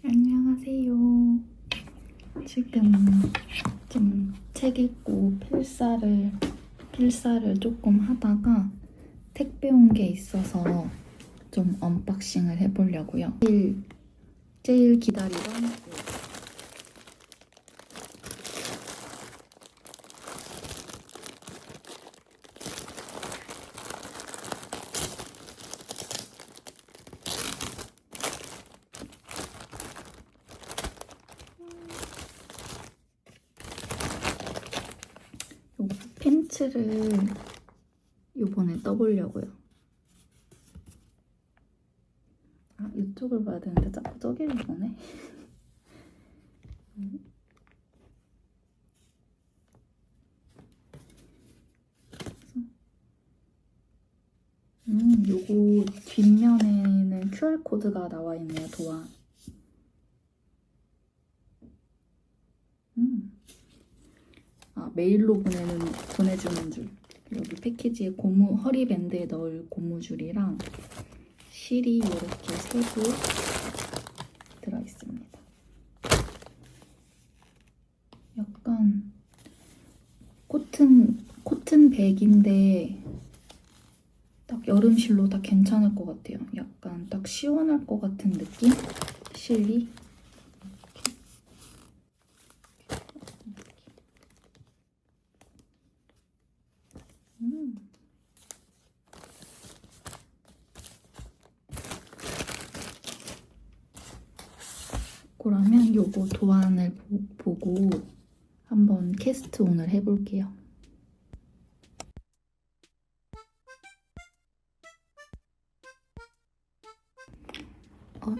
안녕하세요. 지금 좀 책 읽고 필사를 조금 하다가 택배 온 게 있어서 좀 언박싱을 해보려고요. 제일 기다리던 요 팬츠를 요번에 떠보려고요. 아, 이쪽을 봐야 되는데 자꾸 저기를 보네. 요거 뒷면에는 QR코드가 나와 있네요, 도안. 메일로 보내주는 줄. 여기 패키지에 허리밴드에 넣을 고무줄이랑 실이 이렇게 3개 들어있습니다. 약간 코튼 백인데 딱 여름실로 딱 괜찮을 것 같아요. 약간 딱 시원할 것 같은 느낌? 실이. 그러면 요거 도안을 보고 한번 캐스트 오늘 해볼게요.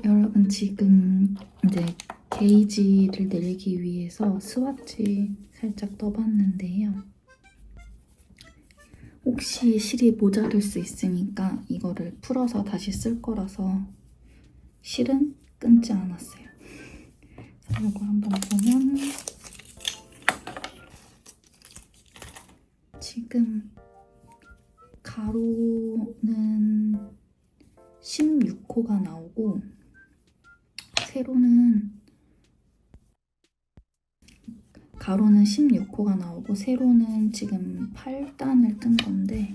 여러분 지금 이제 게이지를 내리기 위해서 스와치 살짝 떠봤는데요. 혹시 실이 모자랄 수 있으니까 이거를 풀어서 다시 쓸 거라서 실은 끊지 않았어요. 이거 한번 보면 지금 가로는 16호가 나오고 가로는 16호가 나오고 세로는 지금 8단을 뜬 건데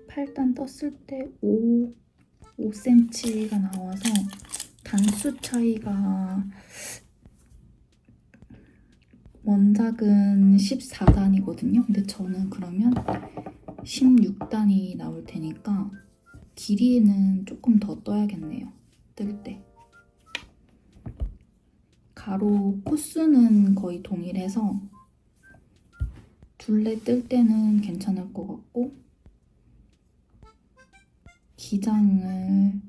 8단 떴을 때 5cm가 나와서 단수 차이가 원작은 14단이거든요. 근데 저는 그러면 16단이 나올 테니까 길이는 조금 더 떠야겠네요. 뜰 때. 가로 코스는 거의 동일해서 둘레 뜰 때는 괜찮을 것 같고 기장을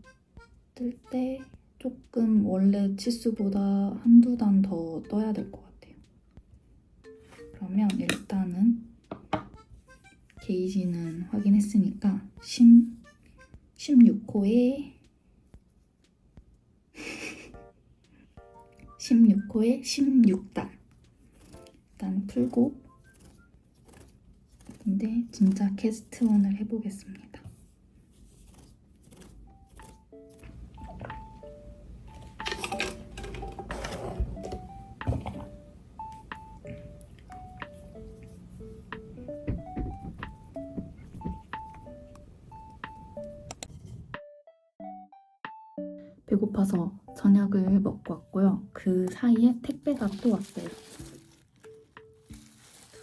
뜰 때 조금 원래 치수보다 한두 단 더 떠야 될 것 같아요. 그러면 일단은 게이지는 확인했으니까 16호에 16단 일단 풀고 근데 진짜 캐스트온을 해보겠습니다. 배고파서 저녁을 먹고 왔고요. 그 사이에 택배가 또 왔어요.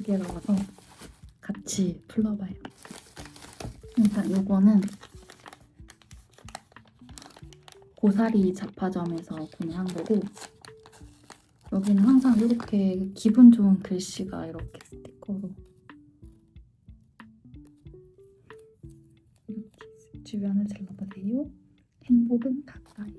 2개가 와서 같이 풀러봐요. 일단 요거는 고사리 잡화점에서 구매한 거고 여기는 항상 이렇게 기분 좋은 글씨가 이렇게 스티커로 이렇게 주변을 잘라보세요. 행복은 가까이.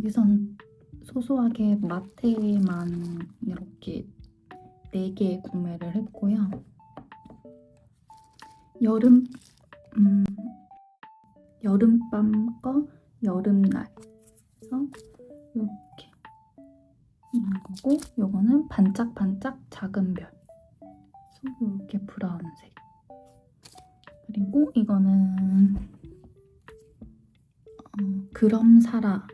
여기선 소소하게 마테만 이렇게 4개 구매를 했고요. 여름밤 거 여름날 그래서 이렇게 있는 거고, 요거는 반짝반짝 작은 별 그래서 이렇게 브라운색. 그리고 이거는 그럼 사라.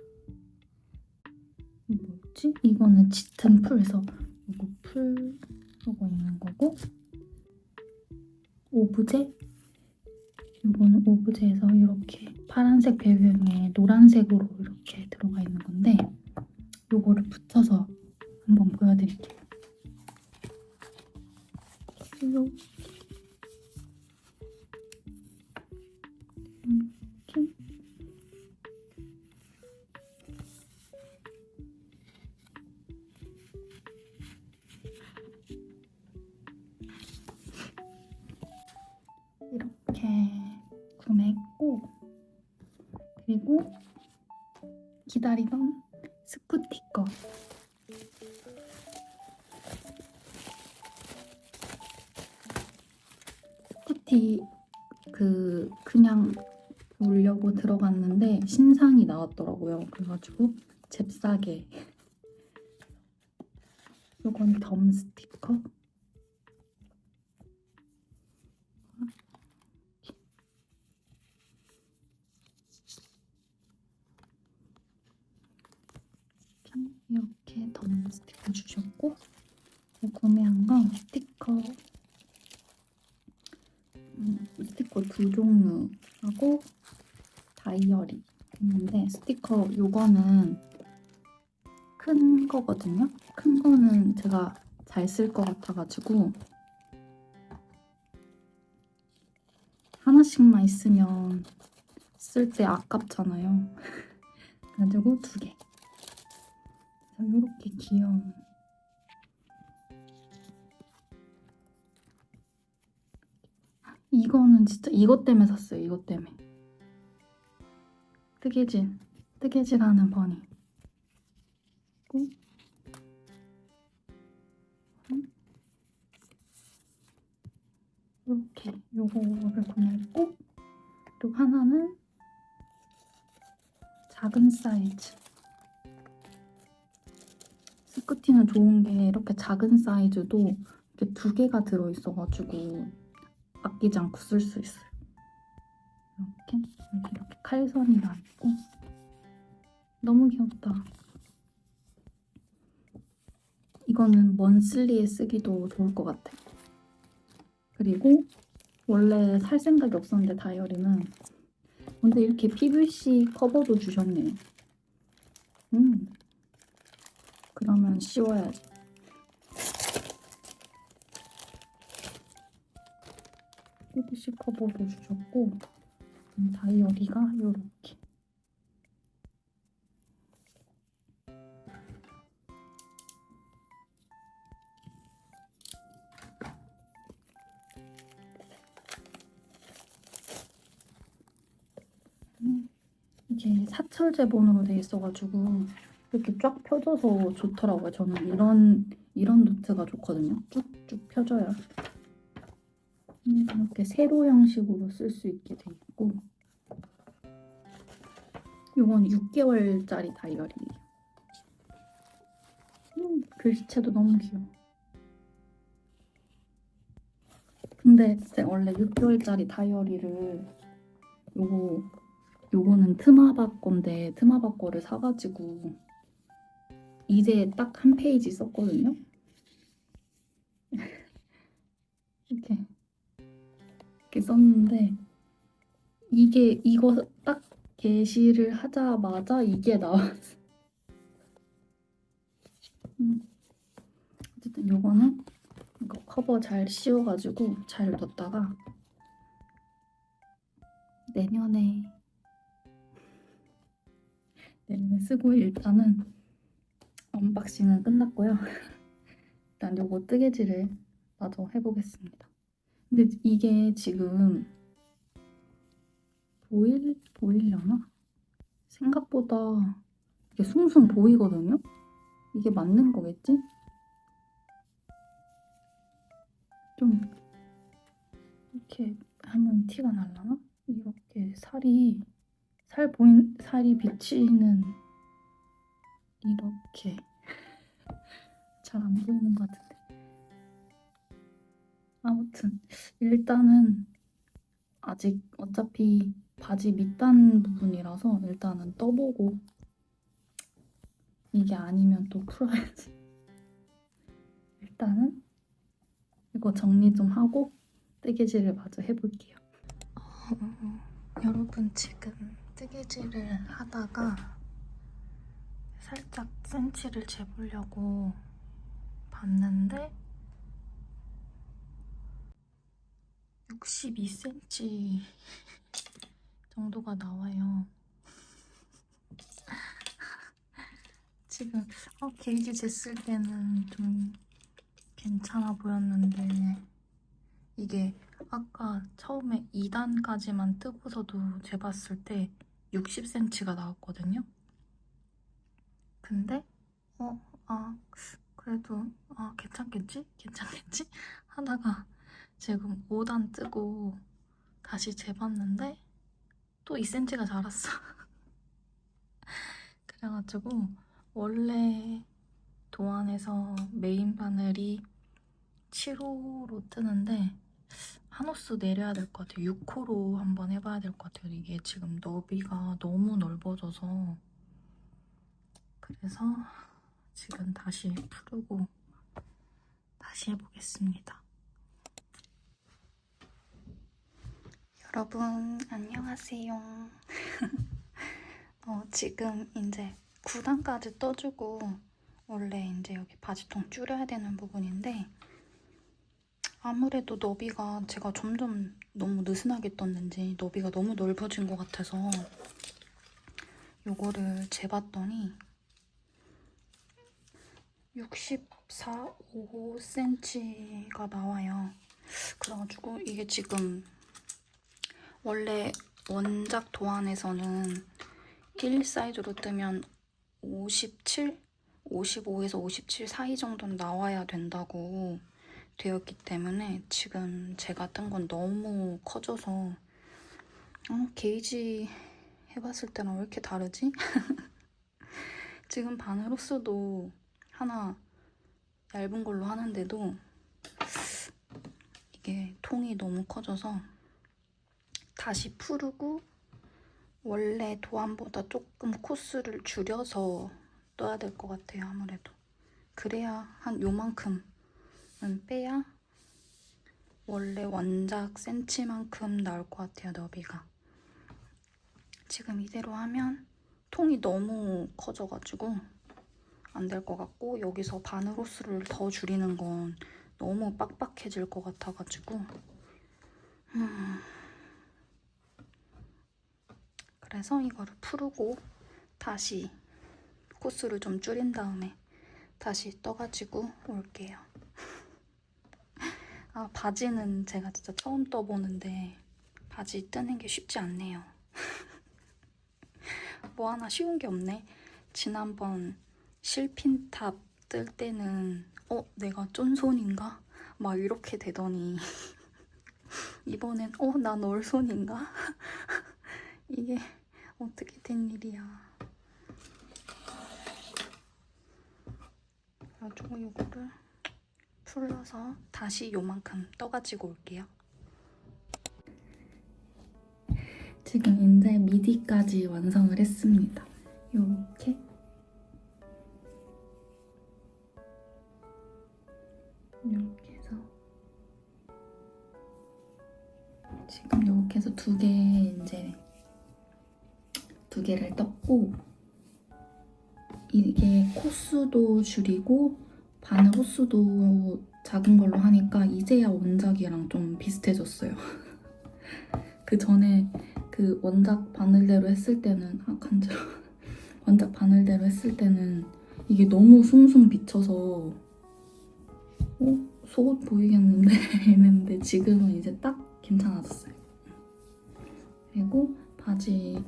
뭐지? 이거는 짙은 풀. 그래서 이거 풀 하고 있는 거고, 오브제. 이거는 오브제에서 이렇게 파란색 배경에 노란색으로 이렇게 들어가 있는 건데, 요거를 붙여서 한번 보여드릴게요. 이렇게. 이렇게 구매했고, 그리고 기다리던 스쿠티커. 스쿠티 그냥 보려고 들어갔는데 신상이 나왔더라고요. 그래가지고 잽싸게. 이건 덤 스티커. 이렇게 덤 스티커 주셨고, 구매한 건 스티커 2종류하고 다이어리 있는데, 스티커 요거는 큰 거거든요. 큰 거는 제가 잘 쓸 것 같아가지고 하나씩만 있으면 쓸 때 아깝잖아요. 그래가지고 2개. 이렇게 귀여운 이거는 진짜 이것 때문에 샀어요. 이것 때문에. 뜨개질하는 버니. 이렇게 요거를 구매했고, 그리고 하나는 작은 사이즈. 스쿠티는 좋은 게 이렇게 작은 사이즈도 이렇게 2개가 들어있어가지고 아끼지 않고 쓸 수 있어요. 이렇게 칼선이 나있고 너무 귀엽다. 이거는 먼슬리에 쓰기도 좋을 것 같아. 그리고 원래 살 생각이 없었는데 다이어리는, 근데 이렇게 PVC 커버도 주셨네. 그러면 씌워야지. PVC 커버도 주셨고, 다이어리가 이렇게. 이게 사철제본으로 돼 있어가지고 이렇게 쫙 펴져서 좋더라고요. 저는 이런 노트가 좋거든요. 쭉쭉 펴져요. 이렇게 세로 형식으로 쓸 수 있게 돼 있고, 이건 6개월짜리 다이어리예요. 글씨체도 너무 귀여워. 근데 진짜 원래 6개월짜리 다이어리를 요거는 트마바 건데 트마바 거를 사가지고 이제 딱 한 페이지 썼거든요. 이렇게 썼는데 이거 딱 게시를 하자마자 이게 나왔어. 어쨌든 요거는 이거 커버 잘 씌워가지고 잘 뒀다가 내년에 쓰고, 일단은 언박싱은 끝났고요. 일단 요거 뜨개질을 마저 해보겠습니다. 근데 이게 지금 보이려나? 생각보다 이게 숭숭 보이거든요? 이게 맞는 거겠지? 좀 이렇게 하면 티가 날라나? 이렇게 살이 비치는 이렇게 잘 안 보이는 것 같은데. 아무튼 일단은 아직 어차피 바지 밑단 부분이라서 일단은 떠보고 이게 아니면 또 풀어야지. 일단은 이거 정리 좀 하고 뜨개질을 마저 해볼게요. 여러분 지금 뜨개질을 하다가 살짝 센치를 재보려고 봤는데 62cm 정도가 나와요. 지금 게이지 쟀을 때는 좀 괜찮아 보였는데 이게 아까 처음에 2단까지만 뜨고서도 재봤을 때 60cm가 나왔거든요. 근데 그래도 괜찮겠지? 하다가 지금 5단 뜨고 다시 재봤는데 또 2cm가 자랐어. 그래가지고 원래 도안에서 메인 바늘이 7호로 뜨는데 한 호수 내려야 될 것 같아요. 6호로 한번 해봐야 될 것 같아요. 이게 지금 너비가 너무 넓어져서. 그래서 지금 다시 풀고 다시 해보겠습니다. 여러분 안녕하세요. 지금 이제 9단까지 떠주고 원래 이제 여기 바지통 줄여야 되는 부분인데 아무래도 너비가 제가 점점 너무 느슨하게 떴는지 너비가 너무 넓어진 것 같아서 요거를 재봤더니 64.5cm가 나와요. 그래가지고 이게 지금 원래 원작 도안에서는 1 사이즈로 뜨면 57? 55에서 57 사이 정도는 나와야 된다고 되었기 때문에 지금 제가 뜬 건 너무 커져서 게이지 해봤을 때랑 왜 이렇게 다르지? 지금 바늘 호스도 하나 얇은 걸로 하는데도 이게 통이 너무 커져서 다시 풀고 원래 도안보다 조금 코스를 줄여서 떠야 될 것 같아요. 아무래도 그래야 한 요만큼은 빼야 원래 원작 센치만큼 나올 것 같아요. 너비가 지금 이대로 하면 통이 너무 커져가지고 안 될 것 같고 여기서 바늘 호스를 더 줄이는 건 너무 빡빡해질 것 같아가지고 그래서 이거를 풀고 다시 코스를 좀 줄인 다음에 다시 떠가지고 올게요. 바지는 제가 진짜 처음 떠보는데 바지 뜨는 게 쉽지 않네요. 뭐 하나 쉬운 게 없네. 지난번 실핀탑 뜰 때는 내가 쫀손인가? 막 이렇게 되더니 이번엔 난 얼손인가? 이게 어떻게 된 일이야. 그래가지고 이거를 풀러서 다시 요만큼 떠가지고 올게요. 지금 이제 미디까지 완성을 했습니다. 요렇게 해서 지금 요렇게 해서 두 개를 떴고 이게 코수도 줄이고 바늘 호수도 작은 걸로 하니까 이제야 원작이랑 좀 비슷해졌어요. 그 전에 그 원작 바늘대로 했을 때는 간지러워. 원작 바늘대로 했을 때는 이게 너무 숭숭 비쳐서 속옷 보이겠는데 했는데 지금은 이제 딱 괜찮아졌어요. 그리고 바지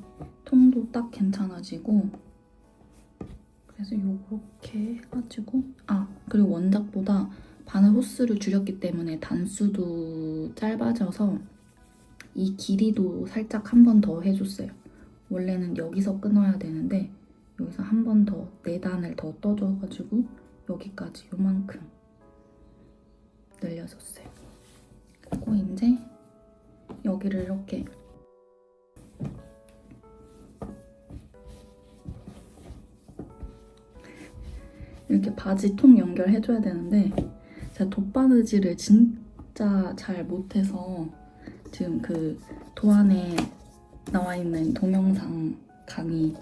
통도 딱 괜찮아지고 그래서 요렇게 해가지고 그리고 원작보다 바늘 호스를 줄였기 때문에 단수도 짧아져서 이 길이도 살짝 한 번 더 해줬어요. 원래는 여기서 끊어야 되는데 여기서 한 번 더 4단을 더 떠줘가지고 여기까지 요만큼 늘려줬어요. 그리고 이제 여기를 이렇게 바지 통 연결해줘야 되는데 제가 돗바느질을 진짜 잘 못해서 지금 그 도안에 나와 있는 동영상 강의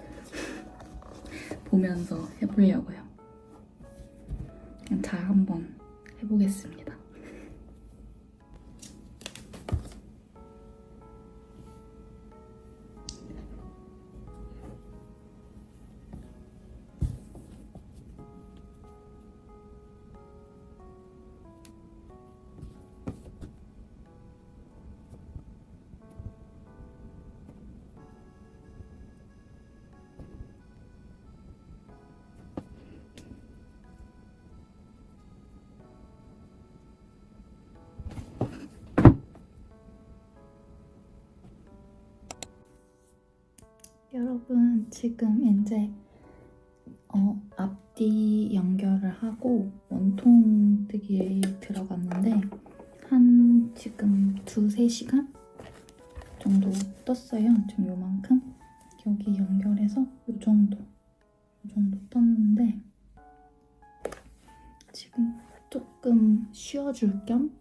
보면서 해보려고요. 그냥 잘 한번 해보겠습니다. 여러분 지금 이제 앞뒤 연결을 하고 원통뜨기에 들어갔는데 한 지금 2-3시간 정도 떴어요. 지금 요만큼 여기 연결해서 요 정도 떴는데 지금 조금 쉬어줄 겸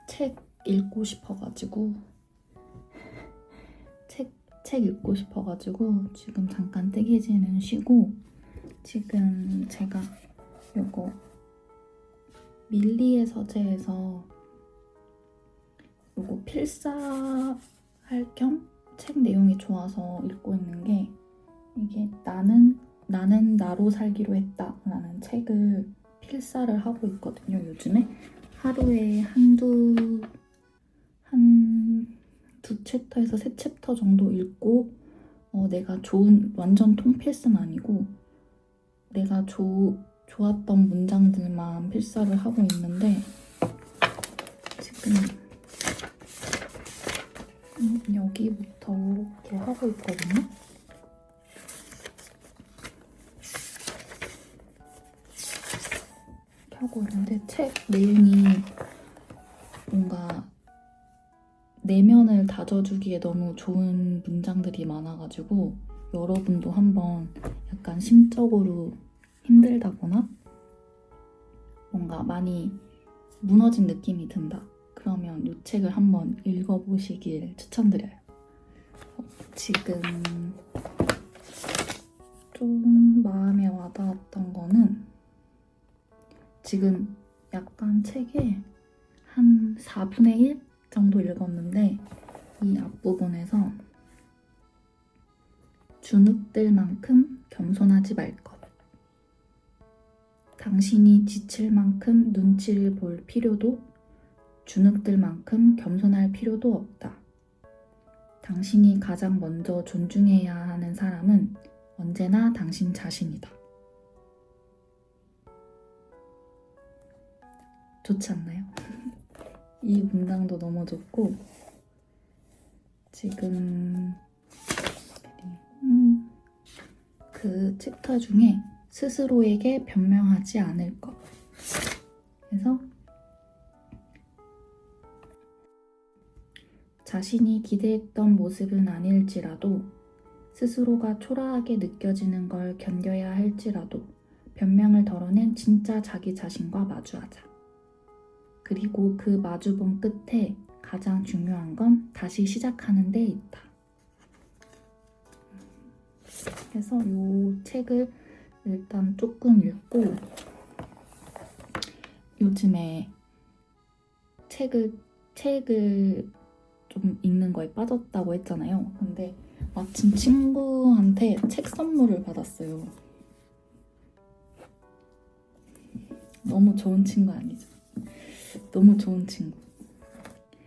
책 읽고 싶어가지고 지금 잠깐 뜨개질은 쉬고 지금 제가 요거 밀리의 서재에서 요거 필사할 겸 책 내용이 좋아서 읽고 있는 게 이게 나는 나로 살기로 했다 라는 책을 필사를 하고 있거든요. 요즘에 하루에 두 챕터에서 3챕터 정도 읽고 내가 완전 통필사는 아니고 내가 좋았던 문장들만 필사를 하고 있는데 지금 여기부터 이렇게 하고 있거든요. 이렇게 하고 있는데 책 내용이 뭔가 내면을 다져주기에 너무 좋은 문장들이 많아가지고 여러분도 한번 약간 심적으로 힘들다거나 뭔가 많이 무너진 느낌이 든다. 그러면 이 책을 한번 읽어보시길 추천드려요. 지금 좀 마음에 와닿았던 거는 지금 약간 책에 한 4분의 1 정도 읽었는데 이 앞부분에서 주눅들만큼 겸손하지 말 것. 당신이 지칠 만큼 눈치를 볼 필요도 주눅들만큼 겸손할 필요도 없다. 당신이 가장 먼저 존중해야 하는 사람은 언제나 당신 자신이다. 좋지 않나요? 이 문장도 너무 좋고 지금 그 챕터 중에 스스로에게 변명하지 않을 것. 그래서 자신이 기대했던 모습은 아닐지라도 스스로가 초라하게 느껴지는 걸 견뎌야 할지라도 변명을 덜어낸 진짜 자기 자신과 마주하자. 그리고 그 마주본 끝에 가장 중요한 건 다시 시작하는 데 있다. 그래서 이 책을 일단 조금 읽고 요즘에 책을 좀 읽는 거에 빠졌다고 했잖아요. 근데 마침 친구한테 책 선물을 받았어요. 너무 좋은 친구 아니죠? 너무 좋은 친구.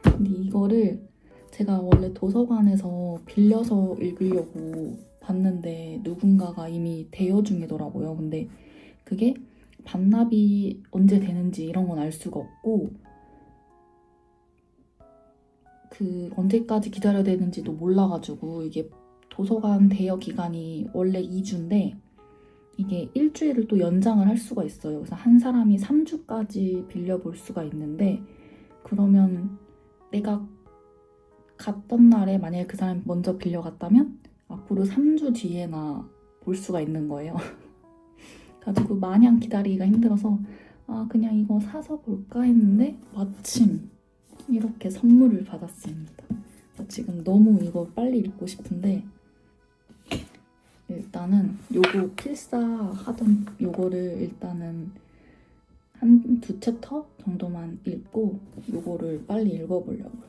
근데 이거를 제가 원래 도서관에서 빌려서 읽으려고 봤는데 누군가가 이미 대여 중이더라고요. 근데 그게 반납이 언제 되는지 이런 건 알 수가 없고 그 언제까지 기다려야 되는지도 몰라가지고 이게 도서관 대여 기간이 원래 2주인데 이게 일주일을 또 연장을 할 수가 있어요. 그래서 한 사람이 3주까지 빌려볼 수가 있는데 그러면 내가 갔던 날에 만약에 그 사람이 먼저 빌려갔다면 앞으로 3주 뒤에나 볼 수가 있는 거예요. 가지고 마냥 기다리기가 힘들어서 그냥 이거 사서 볼까 했는데 마침 이렇게 선물을 받았습니다. 지금 너무 이거 빨리 읽고 싶은데 일단은 요거 필사하던 요거를 일단은 한 2챕터 정도만 읽고 요거를 빨리 읽어보려고요.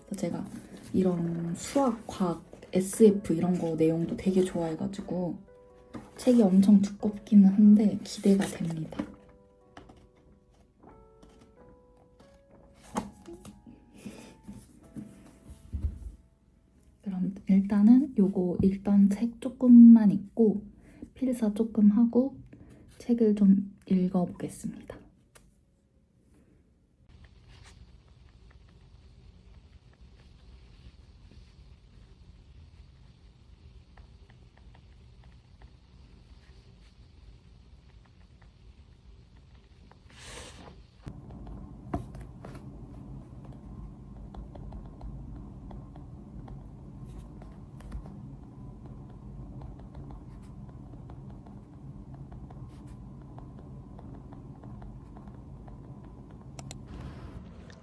그래서 제가 이런 수학, 과학, SF 이런 거 내용도 되게 좋아해가지고 책이 엄청 두껍기는 한데 기대가 됩니다. 그럼 일단은 요거 읽던 책 조금만 읽고 필사 조금 하고 책을 좀 읽어보겠습니다.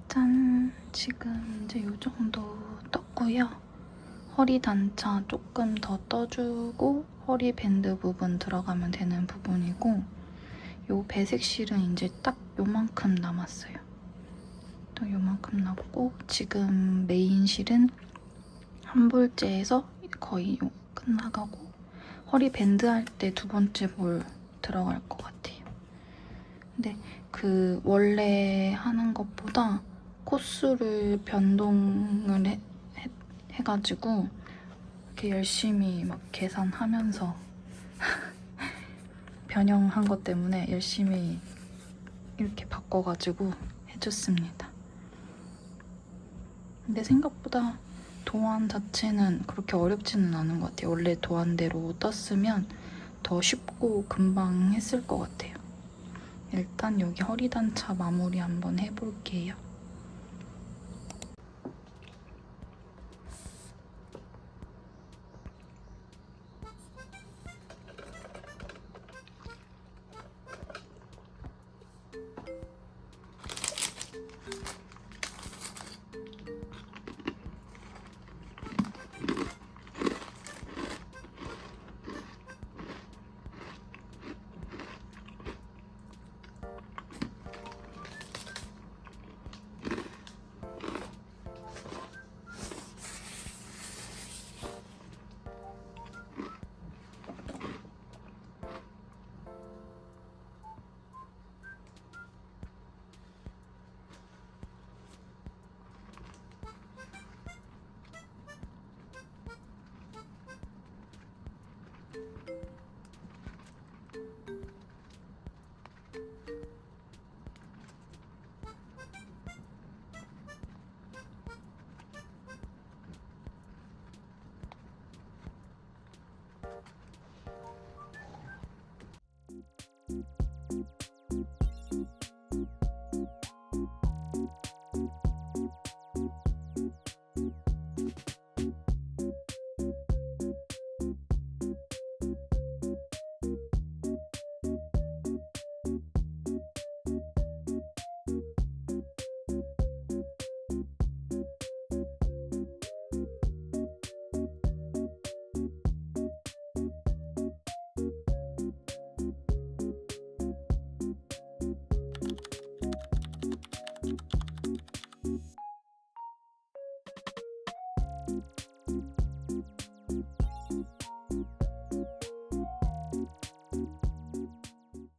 짠! 지금 이제 요 정도 떴고요. 허리 단차 조금 더 떠주고 허리 밴드 부분 들어가면 되는 부분이고 요 배색 실은 이제 딱 요만큼 남았어요. 또 요만큼 남고 지금 메인 실은 한 볼째에서 거의 끝나가고 허리 밴드 할 때 2번째 볼 들어갈 것 같아요. 근데 그 원래 하는 것보다 코스를 변동을 해가지고 이렇게 열심히 막 계산하면서 변형한 것 때문에 열심히 이렇게 바꿔가지고 해줬습니다. 근데 생각보다 도안 자체는 그렇게 어렵지는 않은 것 같아요. 원래 도안대로 떴으면 더 쉽고 금방 했을 것 같아요. 일단 여기 허리 단차 마무리 한번 해볼게요.